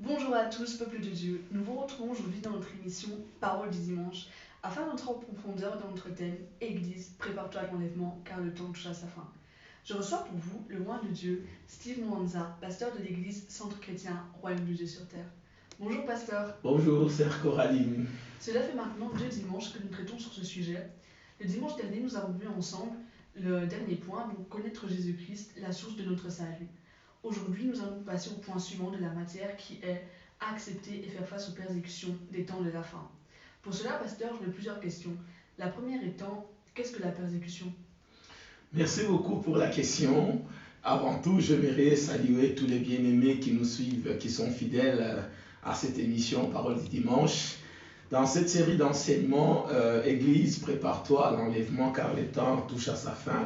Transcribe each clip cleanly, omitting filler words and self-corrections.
Bonjour à tous, peuple de Dieu. Nous vous retrouvons aujourd'hui dans notre émission Parole du dimanche afin d'entrer en profondeur dans notre thème Église, prépare-toi à l'enlèvement car le temps touche à sa fin. Je reçois pour vous le roi de Dieu, Steve Mwanza, pasteur de l'église Centre chrétien Royaume de Dieu sur terre. Bonjour pasteur. Bonjour, sœur Coraline. Cela fait maintenant 2 dimanches que nous traitons sur ce sujet. Le dimanche dernier, nous avons vu ensemble le dernier point, donc connaître Jésus-Christ, la source de notre salut. Aujourd'hui, nous allons passer au point suivant de la matière qui est accepter et faire face aux persécutions des temps de la fin. Pour cela, pasteur, j'aurai plusieurs questions. La première étant, qu'est-ce que la persécution? Merci beaucoup pour la question. Avant tout, j'aimerais saluer tous les bien-aimés qui nous suivent, qui sont fidèles à cette émission Parole du dimanche. Dans cette série d'enseignements, Église, prépare-toi à l'enlèvement car le temps touche à sa fin.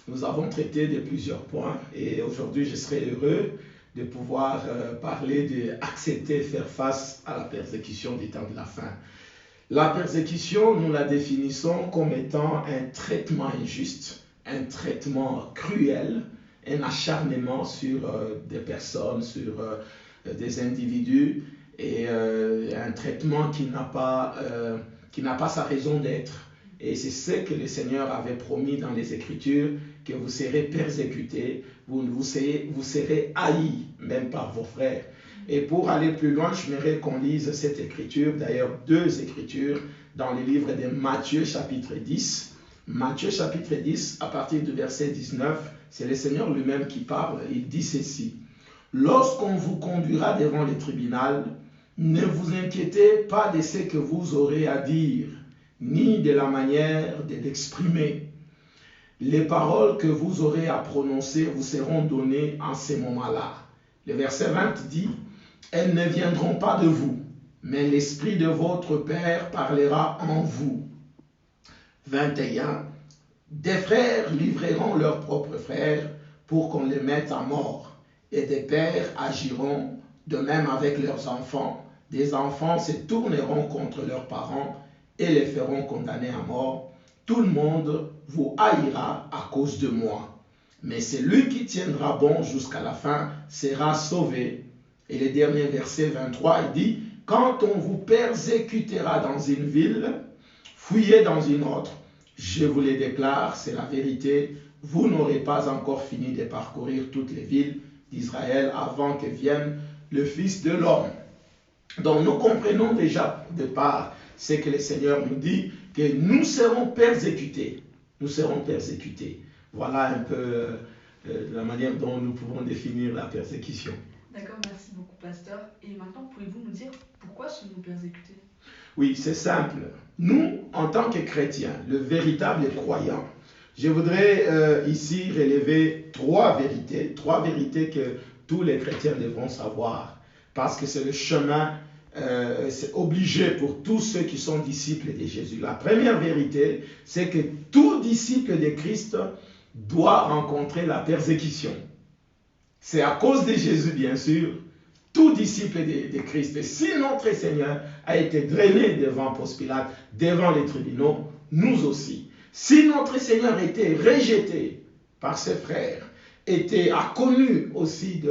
Nous avons traité de plusieurs points et aujourd'hui, je serai heureux de pouvoir parler d'accepter, faire face à la persécution des temps de la fin. La persécution, nous la définissons comme étant un traitement injuste, un traitement cruel, un acharnement sur des personnes, sur des individus, et un traitement qui n'a pas sa raison d'être. Et c'est ce que le Seigneur avait promis dans les Écritures, que vous serez persécutés, vous serez haïs, même par vos frères. Et pour aller plus loin, j'aimerais qu'on lise cette écriture, d'ailleurs 2 écritures, dans le livre de Matthieu chapitre 10. Matthieu chapitre 10, à partir du verset 19, c'est le Seigneur lui-même qui parle. Il dit ceci: lorsqu'on vous conduira devant le tribunal, ne vous inquiétez pas de ce que vous aurez à dire, ni de la manière de l'exprimer. Les paroles que vous aurez à prononcer vous seront données en ce moment-là. Le verset 20 dit: elles ne viendront pas de vous, mais l'Esprit de votre Père parlera en vous. 21. Des frères livreront leurs propres frères pour qu'on les mette à mort, et des pères agiront de même avec leurs enfants. Des enfants se tourneront contre leurs parents et les feront condamner à mort. Tout le monde vous haïra à cause de moi. Mais celui qui tiendra bon jusqu'à la fin sera sauvé. Et le dernier verset 23, il dit: quand on vous persécutera dans une ville, fuyez dans une autre. Je vous le déclare, c'est la vérité, vous n'aurez pas encore fini de parcourir toutes les villes d'Israël avant que vienne le Fils de l'homme. Donc nous comprenons déjà de part ce que le Seigneur nous dit, que nous serons persécutés. Nous serons persécutés. Voilà un peu la manière dont nous pouvons définir la persécution. D'accord, merci beaucoup, pasteur. Et maintenant, pouvez-vous nous dire pourquoi sommes-nous persécutés? Oui, c'est simple. Nous, en tant que chrétiens, le véritable croyant, je voudrais ici relever 3 vérités que tous les chrétiens devront savoir, parce que c'est le chemin, c'est obligé pour tous ceux qui sont disciples de Jésus. La première vérité, c'est que tout disciple de Christ doit rencontrer la persécution. C'est à cause de Jésus, bien sûr, tout disciple de Christ. Et si notre Seigneur a été drainé devant Ponce Pilate, devant les tribunaux, nous aussi. Si notre Seigneur a été rejeté par ses frères, a connu aussi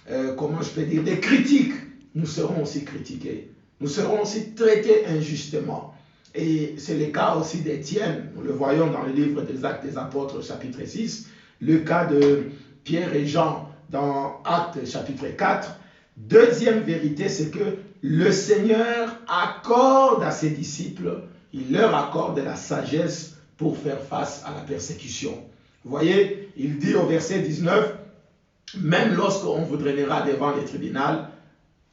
des critiques, nous serons aussi critiqués. Nous serons aussi traités injustement. Et c'est le cas aussi d'Étienne. Nous le voyons dans le livre des Actes des Apôtres, chapitre 6. Le cas de Pierre et Jean dans Actes, chapitre 4. Deuxième vérité, c'est que le Seigneur accorde à ses disciples, il leur accorde la sagesse pour faire face à la persécution. Vous voyez, il dit au verset 19, même lorsqu'on vous drainera devant les tribunaux,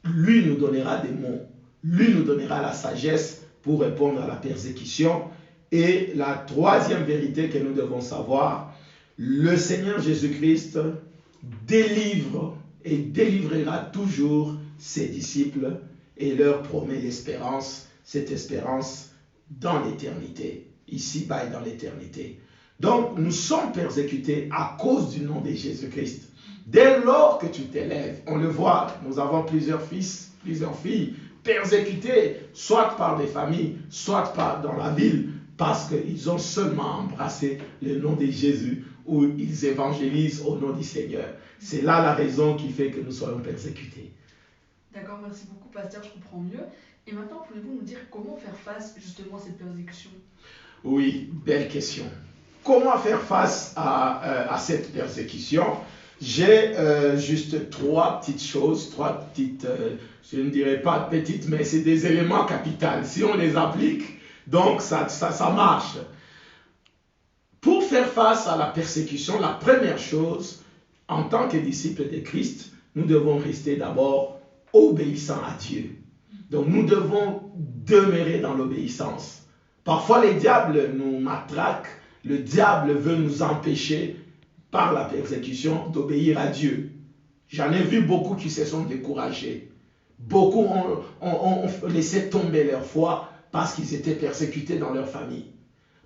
lui nous donnera des mots, lui nous donnera la sagesse pour répondre à la persécution. Et la 3e vérité que nous devons savoir, le Seigneur Jésus-Christ délivre et délivrera toujours ses disciples et leur promet l'espérance, cette espérance dans l'éternité, ici-bas et dans l'éternité. Donc, nous sommes persécutés à cause du nom de Jésus-Christ. Dès lors que tu t'élèves, on le voit, nous avons plusieurs fils, plusieurs filles persécutés, soit par des familles, soit dans la ville, parce qu'ils ont seulement embrassé le nom de Jésus, ou ils évangélisent au nom du Seigneur. C'est là la raison qui fait que nous soyons persécutés. D'accord. D'accord, merci beaucoup, pasteur, je comprends mieux. Et maintenant, pouvez-vous nous dire comment faire face justement à cette persécution? Oui, belle question. Comment faire face à cette persécution? J'ai juste trois petites choses, je ne dirais pas petites, mais c'est des éléments capitaux. Si on les applique, donc ça marche. Pour faire face à la persécution, la première chose, en tant que disciples de Christ, nous devons rester d'abord obéissants à Dieu. Donc nous devons demeurer dans l'obéissance. Parfois les diables nous matraquent, le diable veut nous empêcher par la persécution d'obéir à Dieu. J'en ai vu beaucoup qui se sont découragés. Beaucoup ont laissé tomber leur foi parce qu'ils étaient persécutés dans leur famille.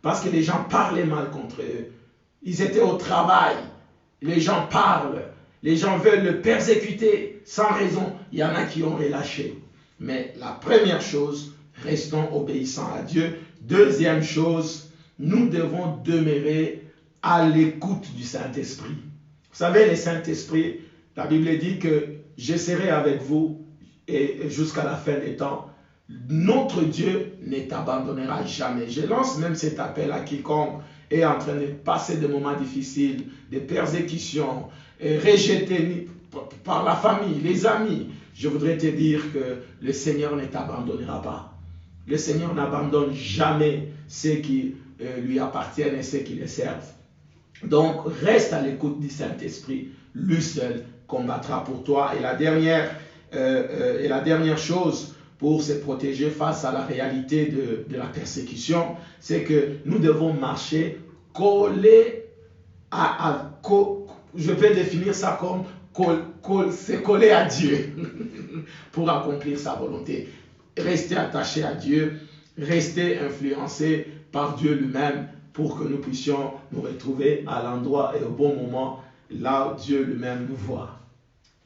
Parce que les gens parlaient mal contre eux. Ils étaient au travail. Les gens parlent. Les gens veulent le persécuter sans raison. Il y en a qui ont relâché. Mais la première chose, restons obéissants à Dieu. Deuxième chose, nous devons demeurer à l'écoute du Saint-Esprit. Vous savez, le Saint-Esprit, la Bible dit que je serai avec vous et jusqu'à la fin des temps. Notre Dieu ne t'abandonnera jamais. Je lance même cet appel à quiconque est en train de passer des moments difficiles, des persécutions, rejeté par la famille, les amis. Je voudrais te dire que le Seigneur ne t'abandonnera pas. Le Seigneur n'abandonne jamais ceux qui lui appartiennent et ceux qui le servent. Donc, reste à l'écoute du Saint-Esprit. Lui seul combattra pour toi. Et la dernière chose pour se protéger face à la réalité de la persécution, c'est que nous devons marcher collés je vais définir ça comme se coller à Dieu pour accomplir sa volonté. Rester attaché à Dieu, rester influencé par Dieu lui-même pour que nous puissions nous retrouver à l'endroit et au bon moment là où Dieu lui-même nous voit.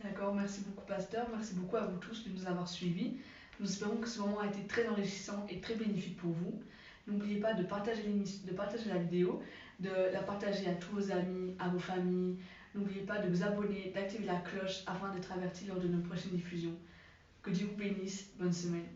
D'accord, merci beaucoup pasteur, merci beaucoup à vous tous de nous avoir suivis. Nous espérons que ce moment a été très enrichissant et très bénéfique pour vous. N'oubliez pas de partager la vidéo, de la partager à tous vos amis, à vos familles. N'oubliez pas de vous abonner, d'activer la cloche afin d'être averti lors de nos prochaines diffusions. Que Dieu vous bénisse, bonne semaine.